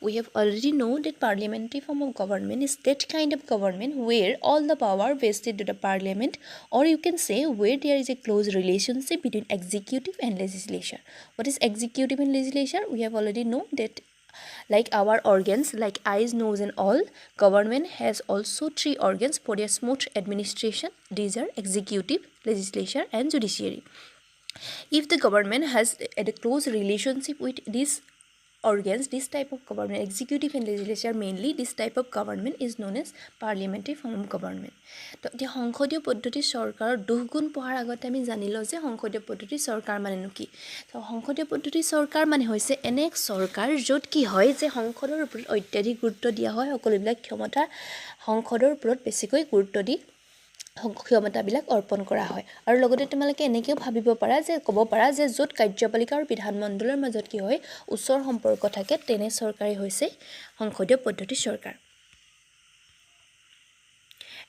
We have already known that parliamentary form of government is that kind of government where all the power vested to the parliament, or you can say where there is a close relationship between executive and legislature. What is executive and legislature? We have already known that like our organs, like eyes, nose and all, government has also 3 organs for their smooth administration. These are executive, legislature and judiciary. If the government has a close relationship with these organs, this type of government, executive and legislature mainly, this type of government is known as parliamentary form of government. তো এতিয়া সংসদীয় পদ্ধতি চৰকাৰৰ দুগুণ পঢ়াৰ আগতে আমি জানিলো যে সংসদীয় পদ্ধতি চৰকাৰ মানেনো কি। তো সংসদীয় পদ্ধতি চৰকাৰ মানে হৈছে এনে এক চৰকাৰ য'ত কি হয় যে সংসদৰ ওপৰত অত্যাধিক গুৰুত্ব দিয়া হয়, সকলোবিলাক ক্ষমতা সংসদৰ ওপৰত বেছিকৈ গুৰুত্ব দি ক্ষমতাবিলাক অৰ্পণ কৰা হয়। আৰু লগতে তোমালোকে এনেকেও ভাবিব পাৰা যে ক'ব পাৰা যে য'ত কাৰ্যপালিকা আৰু বিধানমণ্ডলৰ মাজত কি হয় ওচৰ সম্পৰ্ক থাকে তেনে চৰকাৰে হৈছে সংসদীয় পদ্ধতি চৰকাৰ।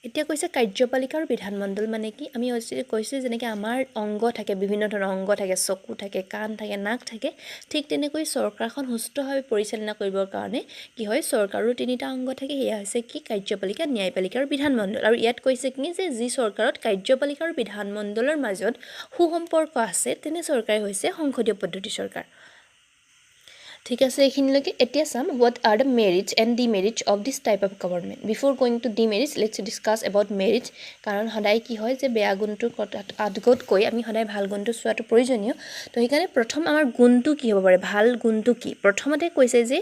এতিয়া কৈছে কাৰ্যপালিকা আৰু বিধানমণ্ডল মানে কি, আমি কৈছে যেনেকৈ আমাৰ অংগ থাকে, বিভিন্ন ধৰণৰ অংগ থাকে, চকু থাকে, কাণ থাকে, নাক থাকে, ঠিক তেনেকৈ চৰকাৰখন সুস্থভাৱে পৰিচালনা কৰিবৰ কাৰণে কি হয় চৰকাৰৰ 3টা অংগ থাকে। সেয়া হৈছে কি কাৰ্যপালিকা, ন্যায়পালিকা আৰু বিধানমণ্ডল। আৰু ইয়াত কৈছে কি যে যি চৰকাৰত কাৰ্যপালিকা আৰু বিধানমণ্ডলৰ মাজত সুসম্পৰ্ক আছে তেনে চৰকাৰে হৈছে সংসদীয় পদ্ধতি চৰকাৰ। ঠিক আছে, এইখিনিলৈকে এতিয়া চাম what are the merits and demerits of this type of government. Before going to demerits, let's discuss about merits. কাৰণ সদায় কি হয় যে বেয়া গুণটো আগতকৈ আমি সদায় ভাল গুণটো চোৱাটো প্ৰয়োজনীয়। তো সেইকাৰণে প্ৰথম আমাৰ গুণটো কি হ'ব পাৰে, ভাল গুণটো কি। প্ৰথমতে কৈছে যে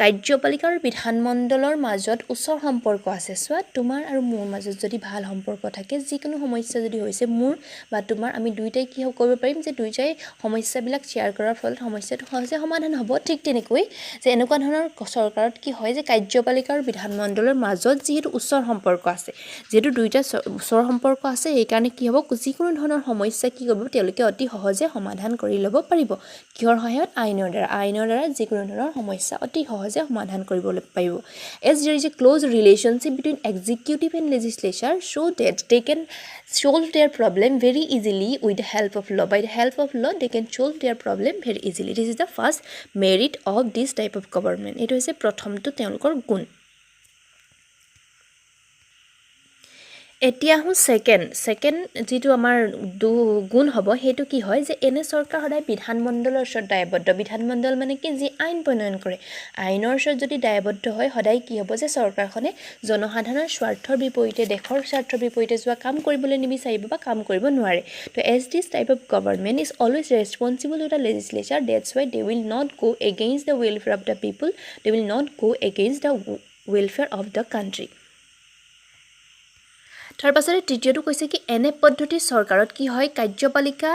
কাৰ্যপালিকা আৰু বিধানমণ্ডলৰ মাজত ওচৰ সম্পৰ্ক আছে। চোৱা তোমাৰ আৰু মোৰ মাজত যদি ভাল সম্পৰ্ক থাকে, যিকোনো সমস্যা যদি হৈছে মোৰ বা তোমাৰ, আমি দুইটাই কি কৰিব পাৰিম যে দুইটাই সমস্যাবিলাক শ্বেয়াৰ কৰাৰ ফলত সমস্যাটো সহজে সমাধান হ'ব। ঠিক তেনেকৈ যে এনেকুৱা ধৰণৰ চৰকাৰত কি হয় যে কাৰ্যপালিকা আৰু বিধানমণ্ডলৰ মাজত যিহেতু ওচৰ সম্পৰ্ক আছে, যিহেতু দুইটা ওচৰ সম্পৰ্ক আছে, সেইকাৰণে কি হ'ব যিকোনো ধৰণৰ সমস্যা কি কৰিব তেওঁলোকে অতি সহজে সমাধান কৰি ল'ব পাৰিব। কিহৰ সহায়ত? আইনৰ দ্বাৰা। আইনৰ দ্বাৰা যিকোনো ধৰণৰ সমস্যা অতি সহজে সমাধান কৰিবলৈ পাৰিব। As there is a close relationship between executive and legislature, so that they can solve their problem very easily with the help of law. By the help of law, they can solve their problem very easily. This is the first merit of this type of government. It is a প্ৰথমটো তেওঁলোকৰ গুণ। এতিয়া হো second যেটো আমাৰ গুণ হ'ব হেতু কি হয় যে এনে চৰকাৰ সদায় বিধানমণ্ডলৰ ওচৰত দায়বদ্ধ। বিধানমণ্ডল মানে কি যি আইন প্ৰণয়ন কৰে, আইনৰ ওচৰত যদি দায়বদ্ধ হয় সদায় কি হ'ব যে চৰকাৰখনে জনসাধাৰণৰ স্বাৰ্থৰ বিপৰীতে, দেশৰ স্বাৰ্থৰ বিপৰীতে যোৱা কাম কৰিবলৈ নিবিচাৰিব বা কাম কৰিব নোৱাৰে। তো as this type of government is always responsible to the legislature, that's why they will not go against the welfare of the people, they will not go against the welfare of the country. তাৰ পাছতে তৃতীয়টো কৈছে কি এনে পদ্ধতি চৰকাৰত কি হয় কাৰ্যপালিকা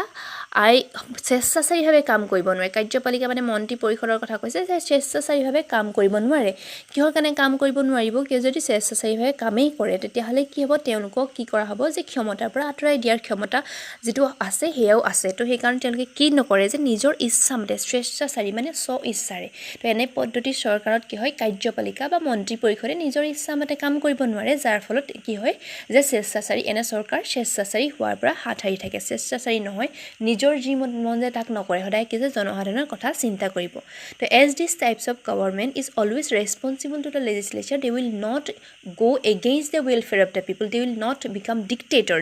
স্বেচ্ছাচাৰীভাৱে কাম কৰিব নোৱাৰে। কাৰ্যপালিকা মানে মন্ত্ৰী পৰিষদৰ কথা কৈছে যে স্বেচ্ছাচাৰীভাৱে কাম কৰিব নোৱাৰে। কিহৰ কাৰণে কাম কৰিব নোৱাৰিব? কিয় যদি স্বেচ্ছাচাৰীভাৱে কামেই কৰে তেতিয়াহ'লে কি হ'ব তেওঁলোকক কি কৰা হ'ব যে ক্ষমতাৰ পৰা আঁতৰাই দিয়াৰ ক্ষমতা যিটো আছে সেয়াও আছে। তো সেইকাৰণে তেওঁলোকে কি নকৰে যে নিজৰ ইচ্ছামতে স্বেচ্ছাচাৰী মানে স্ব ইচ্ছাৰে। তো এনে পদ্ধতিৰ চৰকাৰত কি হয় কাৰ্যপালিকা বা মন্ত্ৰী পৰিষদে নিজৰ ইচ্ছামতে কাম কৰিব নোৱাৰে, যাৰ ফলত কি হয় যে স্বেচ্ছাচাৰী এনে চৰকাৰ স্বেচ্ছাচাৰী হোৱাৰ পৰা হাত সাৰি থাকে। স্বেচ্ছাচাৰী নহয়, নিজৰ যি মন যায় তাক নকৰে, সদায় কি যে জনসাধাৰণৰ কথা চিন্তা কৰিব। তো as these types of government is always responsible to the legislature, they will not go against the welfare of the people, they will not become dictator,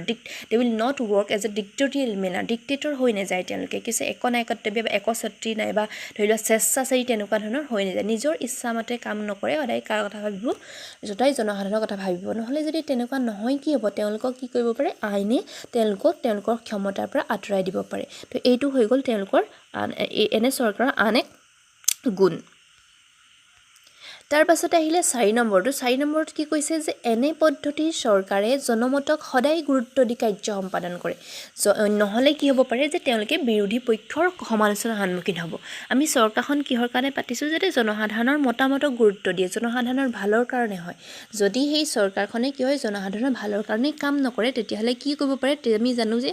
they will not work as a dictatorial manner. dictator হৈ নাযায় তেওঁলোকে, কিছু একনায়কত্বী বা একছত্ৰী নাইবা ধৰি লোৱা স্বেচ্ছাচাৰী তেনেকুৱা ধৰণৰ হৈ নাযায়। নিজৰ ইচ্ছামতে কাম নকৰে, সদায় কাৰ কথা ভাবিব? সদায় জনসাধাৰণৰ কথা ভাবিব। নহ'লে যদি তেনেকুৱা নহয় কি হ'ব তেওঁলোকক কি কৰিব পাৰে? আইনে তেওঁলোকৰ ক্ষমতাৰ পৰা আঁতৰাই দিব পাৰে। তো এইটো হৈ গ'ল তেওঁলোকৰ এনে চৰকাৰৰ আন এক গুণ। তাৰ পাছতে আহিলে 4 নম্বৰটো। 4 নম্বৰত কি কৈছে যে এনে পদ্ধতিৰ চৰকাৰে জনমতক সদায় গুৰুত্ব দি কাৰ্য সম্পাদন কৰে। নহ'লে কি হ'ব পাৰে যে তেওঁলোকে বিৰোধী পক্ষৰ সমালোচনাৰ সন্মুখীন হ'ব। আমি চৰকাৰখন কিহৰ কাৰণে পাতিছোঁ? যাতে জনসাধাৰণৰ মতামতক গুৰুত্ব দিয়ে, জনসাধাৰণৰ ভালৰ কাৰণে হয়। যদি সেই চৰকাৰখনে কি হয় জনসাধাৰণৰ ভালৰ কাৰণে কাম নকৰে তেতিয়াহ'লে কি কৰিব পাৰে? আমি জানো যে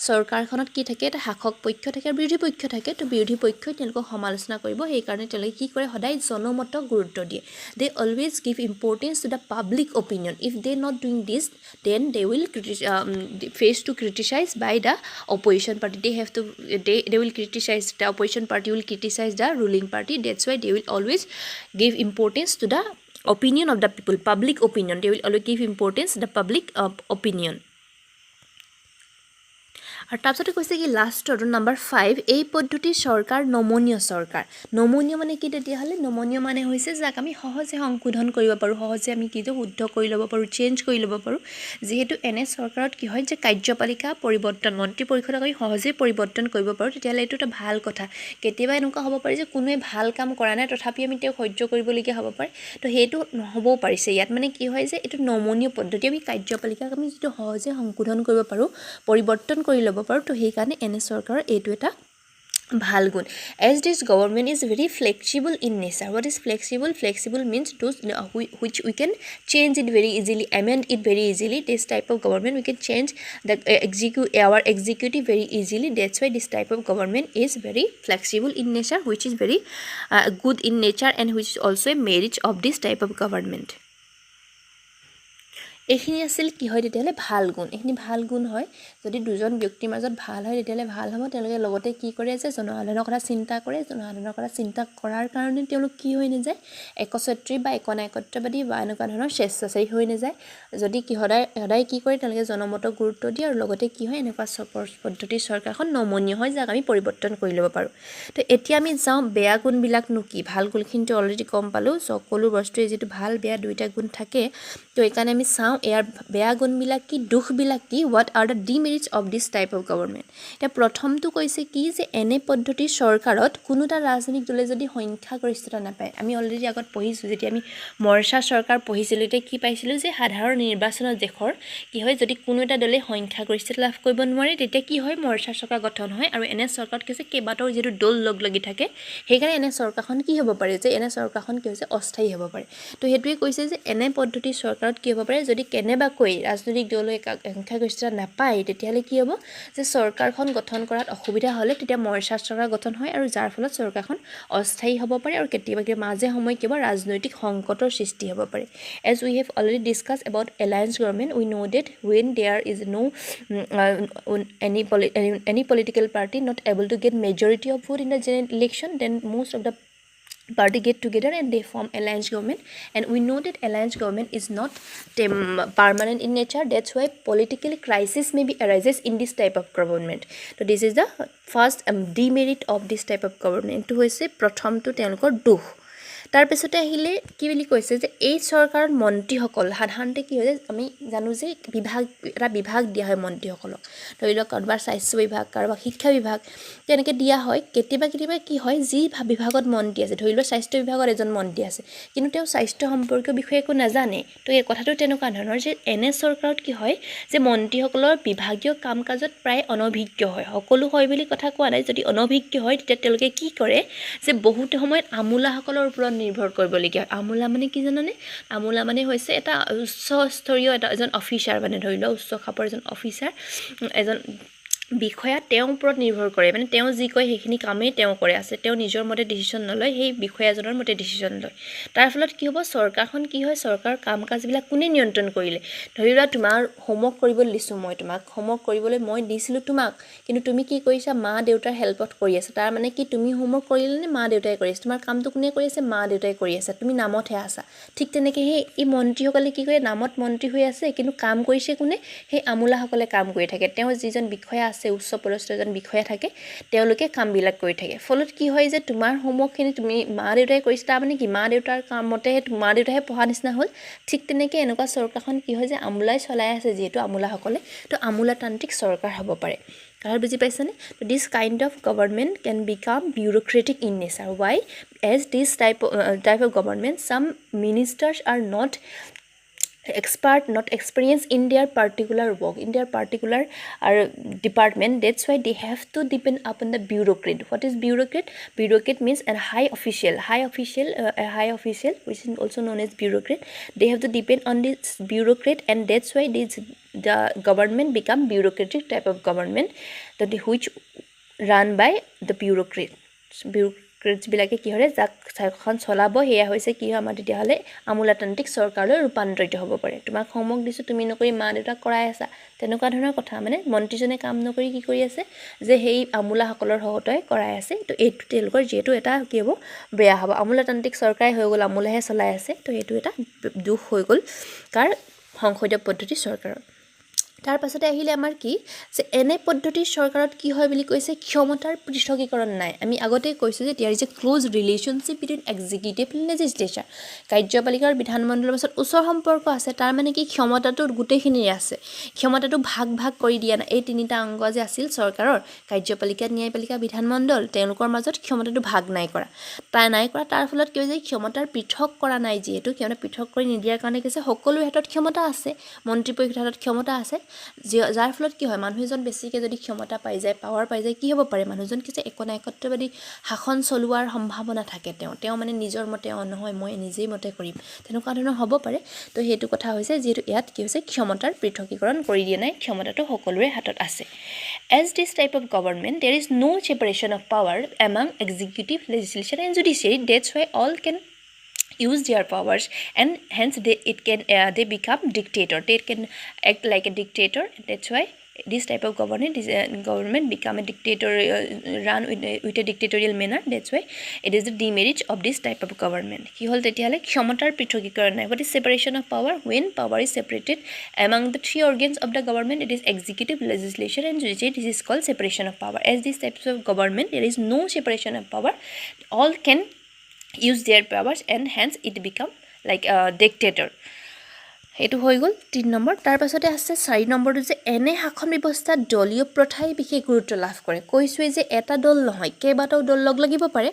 চৰকাৰখনত কি থাকে, এটা শাসক পক্ষ থাকে আৰু বিৰোধী পক্ষ থাকে। তো বিৰোধী পক্ষই তেওঁলোকক সমালোচনা কৰিব, সেইকাৰণে তেওঁলোকে কি কৰে? সদায় জনমতক গুৰুত্ব দিয়ে। নিদিয়ে they always give importance to the public opinion if they not doing this then they will face to criticize by the opposition party they have to they will criticize the opposition party will criticize the ruling party that's why they will always give importance to the opinion of the people public opinion they will always give importance to the public opinion আৰু তাৰপিছতে কৈছে কি লাষ্টৰ number 5 এই পদ্ধতি চৰকাৰ নমনীয় চৰকাৰ নমনীয় মানে কি তেতিয়াহ'লে নমনীয় মানে হৈছে যাক আমি সহজে সংশোধন কৰিব পাৰোঁ সহজে আমি কিটো শুদ্ধ কৰি ল'ব পাৰোঁ চেঞ্জ কৰি ল'ব পাৰোঁ যেহেতু এনে চৰকাৰত কি হয় যে কাৰ্যপালিকা পৰিৱৰ্তন মন্ত্ৰী পৰিষদক আমি সহজে পৰিৱৰ্তন কৰিব পাৰোঁ তেতিয়াহ'লে এইটো এটা ভাল কথা কেতিয়াবা এনেকুৱা হ'ব পাৰে যে কোনোৱে ভাল কাম কৰা নাই তথাপি আমি তেওঁক সহ্য কৰিবলগীয়া হ'ব পাৰে তো সেইটো নহ'বও পাৰিছে ইয়াত মানে কি হয় যে এইটো নমনীয় পদ্ধতি আমি কাৰ্যপালিকাক আমি যিটো সহজে সংশোধন কৰিব পাৰোঁ পৰিৱৰ্তন কৰি ল'ব পাৰোঁ তো সেইকাৰণে এনে চৰকাৰৰ এইটো এটা ভাল গুণ as this government is very flexible in nature what is flexible means those which we can change it very easily amend it very easily this type of government we can change the our executive very easily that's why this type of government is very flexible in nature which is very good in nature and which is also a merit of this type of government এইখিনি আছিল কি হয় তেতিয়াহ'লে ভাল গুণ এইখিনি ভাল গুণ হয় যদি দুজন ব্যক্তিৰ মাজত ভাল হয় তেতিয়াহ'লে ভাল হ'ব তেওঁলোকে লগতে কি কৰে যে জনসাধাৰণৰ কথা চিন্তা কৰে জনসাধাৰণৰ কথা চিন্তা কৰাৰ কাৰণে তেওঁলোক কি হৈ নাযায় একচ্ছত্ৰী বা একনায়কত্ববাদী বা এনেকুৱা ধৰণৰ স্বেচ্ছাচাৰী হৈ নাযায় যদি কি সদায় কি কৰে তেওঁলোকে জনমতক গুৰুত্ব দিয়ে আৰু লগতে কি হয় এনেকুৱা পদ্ধতিৰ চৰকাৰখন নমনীয় হয় যাক আমি পৰিৱৰ্তন কৰি ল'ব পাৰোঁ তো এতিয়া আমি যাওঁ বেয়া গুণবিলাকনো কি ভাল গুণখিনিতো অলৰেডি গম পালোঁ সকলো বস্তুৱে যিটো ভাল বেয়া দুইটা গুণ থাকে তো এইকাৰণে আমি চাওঁ ইয়াৰ বেয়া গুণবিলাক কি দুখবিলাক কি what are the demerits of this type of government এতিয়া প্ৰথমটো কৈছে কি যে এনে পদ্ধতিৰ চৰকাৰত কোনো এটা ৰাজনৈতিক দলে যদি সংখ্যাগৰিষ্ঠতা নাপায় আমি অলৰেডি আগত পঢ়িছোঁ যেতিয়া আমি মৰ্চা চৰকাৰ পঢ়িছিলোঁ তেতিয়া কি পাইছিলোঁ যে সাধাৰণ নিৰ্বাচনত দেশৰ কি হয় যদি কোনো এটা দলে সংখ্যাগৰিষ্ঠতা লাভ কৰিব নোৱাৰে তেতিয়া কি হয় মৰ্চা চৰকাৰ গঠন হয় আৰু এনে চৰকাৰত কি হৈছে কেইবাটাও যিটো দল লগ লাগি থাকে সেইকাৰণে এনে চৰকাৰখন কি হ'ব পাৰে যে এনে চৰকাৰখন কি হৈছে অস্থায়ী হ'ব পাৰে তো সেইটোৱে কৈছে যে এনে পদ্ধতিৰ চৰকাৰত কি হ'ব পাৰে যদি কেনেবাকৈ ৰাজনৈতিক দলে সংখ্যাগৰিষ্ঠতা নাপায় তেতিয়াহ'লে কি হ'ব যে চৰকাৰখন গঠন কৰাত অসুবিধা হ'লে তেতিয়া মৰ্চা চৰকাৰ গঠন হয় আৰু যাৰ ফলত চৰকাৰখন অস্থায়ী হ'ব পাৰে আৰু কেতিয়াবা মাজে সময়ে কিবা ৰাজনৈতিক সংকটৰ সৃষ্টি হ'ব পাৰে as we have already discussed about alliance government we know that when there is no any political party not able to get majority of vote in the general election then most of the party get together and they form alliance government and we know that alliance government is not permanent in nature that's why political crisis maybe arises in this type of government so this is the first demerit of this type of government to hoise prothom to telokor duh তাৰপিছতে আহিলে কি বুলি কৈছে যে এই চৰকাৰৰ মন্ত্ৰীসকল সাধাৰণতে কি হয় আমি জানো যে বিভাগ দিয়া হয় মন্ত্ৰীসকলক ধৰি লওক কাৰোবাৰ স্বাস্থ্য বিভাগ কাৰোবাৰ শিক্ষা বিভাগ তেনেকৈ দিয়া হয় কেতিয়াবা কি হয় যি বিভাগত মন্ত্ৰী আছে ধৰি লওক স্বাস্থ্য বিভাগত এজন মন্ত্ৰী আছে কিন্তু তেওঁ স্বাস্থ্য সম্পৰ্কীয় বিষয়ে একো নাজানে তো এই কথাটো তেনেকুৱা ধৰণৰ যে এনে চৰকাৰত কি হয় যে মন্ত্ৰীসকলৰ বিভাগীয় কাম কাজত প্ৰায় অনভিজ্ঞ হয় সকলো হয় বুলি কথা কোৱা নাই যদি অনভিজ্ঞ হয় তেতিয়া তেওঁলোকে কি কৰে যে বহুত সময়ত আমোলাসকলৰ ওপৰত নিৰ্ভৰ কৰিবলগীয়া আমোলা মানে কি জানানে আমোলা মানে হৈছে এটা উচ্চ স্তৰীয় এজন অফিচাৰ মানে ধৰি লওক উচ্চ খাপৰ এজন অফিচাৰ এজন বিষয়া তেওঁৰ ওপৰত নিৰ্ভৰ কৰে মানে তেওঁ যি কয় সেইখিনি কামেই তেওঁ কৰে আছে তেওঁ নিজৰ মতে ডিসিশন নলয় সেই বিষয়াজনৰ মতে ডিসিশন লয় তাৰ ফলত কি হ'ব চৰকাৰখন কি হয় চৰকাৰৰ কাম কাজবিলাক কোনে নিয়ন্ত্ৰণ কৰিলে ধৰি লোৱা তোমাৰ হোমৱৰ্ক কৰিবলৈ দিছোঁ মই তোমাক হোমৱৰ্ক কৰিবলৈ মই দিছিলোঁ তোমাক কিন্তু তুমি কি কৰিছা মা দেউতাৰ হেল্পত কৰি আছা তাৰ মানে কি তুমি হোমৱৰ্ক কৰিলে নে মা দেউতাই কৰি আছে তোমাৰ কামটো কোনে কৰি আছে মা দেউতাই কৰি আছে তুমি নামতহে আছা ঠিক তেনেকৈ এই মন্ত্ৰীসকলে কি কৰে নামত মন্ত্ৰী হৈ আছে কিন্তু কাম কৰিছে কোনে সেই আমোলাসকলে কাম কৰি থাকে তেওঁ যিজন বিষয়া আছে উচ্চ পদস্থ এজন বিষয়া থাকে তেওঁলোকে কামবিলাক কৰি থাকে ফলত কি হয় যে তোমাৰ হোমৱৰ্কখিনি তুমি মা দেউতাই কৰিছে তাৰ মানে কি মা দেউতাৰ কামতেহে মা দেউতাইহে পঢ়া নিচিনা হ'ল ঠিক তেনেকৈ এনেকুৱা চৰকাৰখন কি হয় যে আমোলাই চলাই আছে যিহেতু আমোলাসকলে তো আমোলাতান্ত্ৰিক চৰকাৰ হ'ব পাৰে কাৰণ বুজি পাইছানে তো this kind of government can become bureaucratic in nature why as this type of government some ministers are not expert not experienced in their particular work in their particular department that's why they have to depend upon the bureaucrat what is bureaucrat means a high official which is also known as bureaucrat they have to depend on this bureaucrat and that's why the government become bureaucratic type of government that which run by the bureaucrat বিউৰ'ক্ৰেটছবিলাকে কি হয় যাক এখন চলাব সেয়া হৈছে কি হয় আমাৰ তেতিয়াহ'লে আমোলাতান্ত্ৰিক চৰকাৰলৈ ৰূপান্তৰিত হ'ব পাৰে তোমাক হোমৱৰ্ক দিছোঁ তুমি নকৰি মা দেউতাক কৰাই আছা তেনেকুৱা ধৰণৰ কথা মানে মন্ত্ৰীজনে কাম নকৰি কি কৰি আছে যে সেই আমোলাসকলৰ সহতই কৰাই আছে তো এইটো তেওঁলোকৰ যিহেতু এটা কি হ'ব বেয়া হ'ব আমোলাতান্ত্ৰিক চৰকাৰে হৈ গ'ল আমোলাহে চলাই আছে তো এইটো এটা দুখ হৈ গ'ল কাৰ সংসদীয় পদ্ধতিৰ চৰকাৰৰ তাৰ পাছতে আহিলে আমাৰ কি যে এনে পদ্ধতিৰ চৰকাৰত কি হয় বুলি কৈছে ক্ষমতাৰ পৃথকীকৰণ নাই আমি আগতে কৈছোঁ যে there is a close relationship between executive and legislature কাৰ্যপালিকা আৰু বিধানমণ্ডলৰ মাজত ওচৰ সম্পৰ্ক আছে তাৰ মানে কি ক্ষমতাটো গোটেইখিনিৰে আছে ক্ষমতাটো ভাগ ভাগ কৰি দিয়া নাই এই তিনিটা অংগ যে আছিল চৰকাৰৰ কাৰ্যপালিকা ন্যায়পালিকা বিধানমণ্ডল তেওঁলোকৰ মাজত ক্ষমতাটো ভাগ নাই কৰা তাৰ ফলত কি হৈছে ক্ষমতাৰ পৃথক কৰা নাই যিহেতু ক্ষমতা পৃথক কৰি নিদিয়াৰ কাৰণে কি হৈছে সকলো হাতত ক্ষমতা আছে মন্ত্ৰী পৰিষদৰ হাতত ক্ষমতা আছে যাৰ ফলত কি হয় মানুহ এজন বেছিকৈ যদি ক্ষমতা পাই যায় পাৱাৰ পাই যায় কি হ'ব পাৰে মানুহজন কিছু একনায়কত্ববাদী শাসন চলোৱাৰ সম্ভাৱনা থাকে তেওঁ মানে নিজৰ মতে নহয় মই নিজেই মতে কৰিম তেনেকুৱা ধৰণৰ হ'ব পাৰে তো সেইটো কথা হৈছে যিহেতু ইয়াত কি হৈছে ক্ষমতাৰ পৃথকীকৰণ কৰি দিয়া নাই ক্ষমতাটো সকলোৰে হাতত আছে as this type of government there is no separation of power among executive legislature and judiciary that's why all can use their powers and hence they become dictator they can act like a dictator that's why this type of government become a dictator run with a dictatorial manner that's why it is the demerits of this type of government কি হল তেতিয়ালে ক্ষমতাৰ পৃথকীকৰণ নাই what is separation of power when power is separated among the three organs of the government it is executive legislature and judiciary this is called separation of power as these types of government there is no separation of power all can use their powers and hence it become like a dictator এইটো হৈ গ'ল 3 number তাৰ পাছতে আছে 4 নম্বৰটো যে এনে শাসন ব্যৱস্থা দলীয় প্ৰথাই বিশেষ গুৰুত্ব লাভ কৰে কৈছোৱে যে এটা দল নহয় কেইবাটাও দল লগ লাগিব পাৰে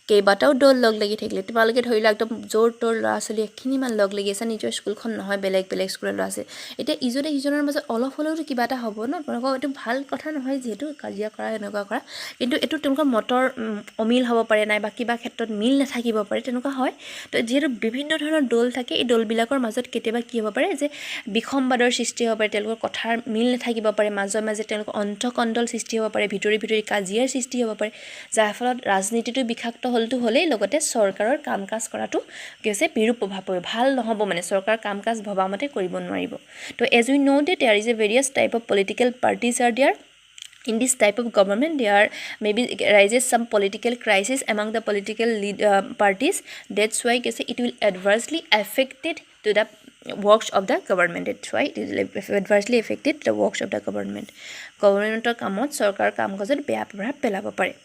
কেইবাটাও দল লগ লাগি থাকিলে তোমালোকে ধৰিলা একদম জোৰ তোৰ ল'ৰা ছোৱালী এখিনিমান লগ লাগি আছে নিজৰ স্কুলখন নহয় বেলেগ স্কুলৰ ল'ৰা আছে এতিয়া ইজনে সিজনৰ মাজত অলপ হ'লেও কিবা এটা হ'ব ন তোমালোকৰ এইটো ভাল কথা নহয় যিহেতু কাজিয়া কৰা এনেকুৱা কৰা কিন্তু এইটো তেওঁলোকৰ মতৰ অমিল হ'ব পাৰে নাই বা কিবা ক্ষেত্ৰত মিল নাথাকিব পাৰে তেনেকুৱা হয় তো যিহেতু বিভিন্ন ধৰণৰ দল থাকে এই দলবিলাকৰ মাজত কেতিয়াবা কি হ'ব পাৰে যে বিখমবাদৰ সৃষ্টি হ'ব পাৰে তেওঁলোকৰ কথাৰ মিল নাথাকিব পাৰে মাজে তেওঁলোকৰ অন্তকণ্ডল সৃষ্টি হ'ব পাৰে ভিতৰি কাজিয়াৰ সৃষ্টি হ'ব পাৰে যাৰ ফলত ৰাজনীতিটো বিখাক্ত হ'লেই লগতে চৰকাৰৰ কাম কাজ কৰাটো কি হৈছে বিৰূপ প্ৰভাৱ পৰিব ভাল নহ'ব মানে চৰকাৰৰ কাম কাজ ভবামতে কৰিব নোৱাৰিব তো as we know that there is a various type of political parties are there in this type of government there maybe arises some political crisis among the political parties that's why it will adversely affected to the works of the government that's why it is adversely affected the works of the governmentor কামত চৰকাৰৰ কাম কাজত বেয়া প্ৰভাৱ পেলাব পাৰে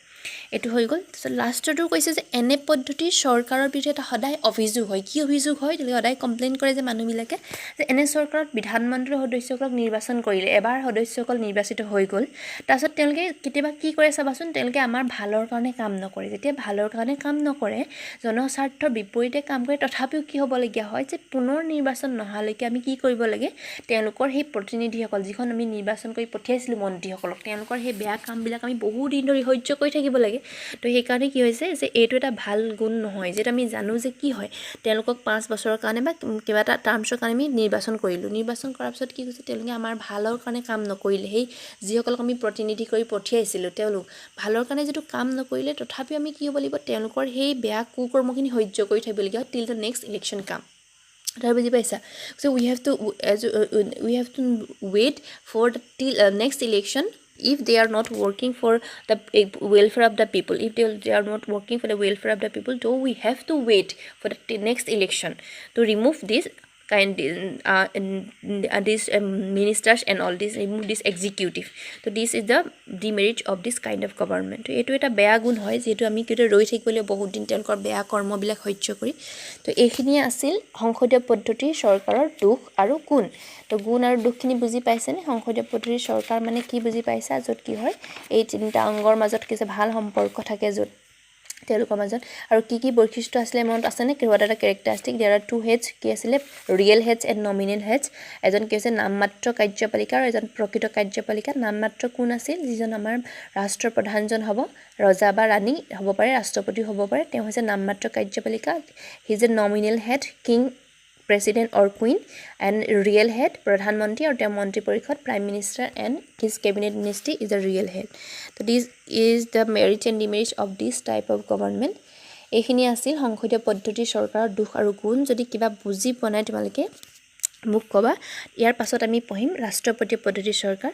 এটো হৈ গ'ল লাষ্টটো কৈছে যে এনে পদ্ধতি চৰকাৰৰ বিৰুদ্ধে এটা সদায় অভিযোগ হয় কি অভিযোগ হয় তেওঁলোকে সদায় কমপ্লেইন কৰে যে মানুহবিলাকে যে এনে চৰকাৰত বিধানমণ্ডলৰ সদস্যসকলক নিৰ্বাচন কৰিলে এবাৰ সদস্যসকল নিৰ্বাচিত হৈ গ'ল তাৰপিছত তেওঁলোকে কেতিয়াবা কি কৰে চাবাচোন তেওঁলোকে আমাৰ ভালৰ কাৰণে কাম নকৰে যেতিয়া ভালৰ কাৰণে কাম নকৰে জনস্বাৰ্থৰ বিপৰীতে কাম কৰে তথাপিও কি হ'বলগীয়া হয় যে পুনৰ নিৰ্বাচন নহালৈকে আমি কি কৰিব লাগে তেওঁলোকৰ সেই প্ৰতিনিধিসকল যিখন আমি নিৰ্বাচন কৰি পঠিয়াইছিলোঁ মন্ত্ৰীসকলক তেওঁলোকৰ সেই বেয়া কামবিলাক আমি বহু দিন ধৰি সহ্য কৰি থাকিব লাগে তো সেই কাৰণে কি হৈছে যে এইটো এটা ভাল গুণ নহয় যেটা আমি জানো যে কি হয় তেওঁলোকক 5 বছৰৰ কাৰণে বা কিবা এটা টাৰ্মছৰ কাৰণে আমি নিৰ্বাচন কৰিলোঁ নিৰ্বাচন কৰাৰ পিছত কি হৈছে তেওঁলোকে আমাৰ ভালৰ কাৰণে কাম নকৰিলে সেই যিসকলক আমি প্ৰতিনিধি কৰি পঠিয়াইছিলোঁ তেওঁলোক ভালৰ কাৰণে যেটো কাম নকৰিলে তথাপিও আমি কি হ'ব লাগিব তেওঁলোকৰ সেই বেয়া কুকৰ্মখিনি সহ্য কৰি থাকিবলগীয়া till the next election come তাৰ বুজি পাইছা so we have to wait for the till next election if they are not working for the welfare of the people if they are not working for the welfare of the people so we have to wait for the next election to remove this these ministers and all this remove this executive so this is the demerit of this kind of government eto eta beya gun hoy jetu ami kete roi thikbole bahut din telkor beya kormo bilak hoycho kori to ekhini asil সংসদীয় পদ্ধতি চৰকাৰৰ দুখ আৰু গুণ তো গুণ আৰু দুখখিনি বুজি পাইছে নে সংসদীয় পদ্ধতি চৰকাৰ মানে কি বুজি পাইছা যত কি হয় এই তিনিটা অংগৰ মাজত কিছু ভাল সম্পৰ্ক থাকে যত তেওঁলোকৰ মাজত আৰু কি বৈশিষ্ট্য আছিল মনত আছে নে কেৱটা এটা characteristic there are two heads কি আছিল real heads and nominal heads এজন কি আছে নামমাত্ৰ কাৰ্যপালিকা আৰু এজন প্ৰকৃত কাৰ্যপালিকা নামমাত্ৰ কোন আছিল যিজন আমাৰ ৰাষ্ট্ৰপ্ৰধানজন হ'ব ৰজা বা ৰাণী হ'ব পাৰে ৰাষ্ট্ৰপতি হ'ব পাৰে তেওঁ হৈছে নামমাত্ৰ কাৰ্যপালিকা he is a nominal head king president or queen, and real head প্ৰধানমন্ত্ৰী আৰু তেওঁৰ মন্ত্ৰী পৰিষদ prime minister and his cabinet ministry is the real head. So this is the merits and demerits of this type of government. এইখিনি আছিল সংসদীয় পদ্ধতিৰ চৰকাৰৰ দুখ আৰু গুণ. যদি কিবা বুজি পোৱা নাই তোমালোকে মোক ক'বা. ইয়াৰ পাছত আমি পঢ়িম ৰাষ্ট্ৰপতি পদ্ধতিৰ চৰকাৰ.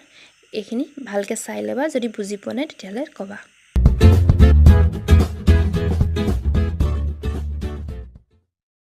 এইখিনি ভালকৈ চাই ল'বা, যদি বুজি পোৱা নাই তেতিয়াহ'লে ক'বা.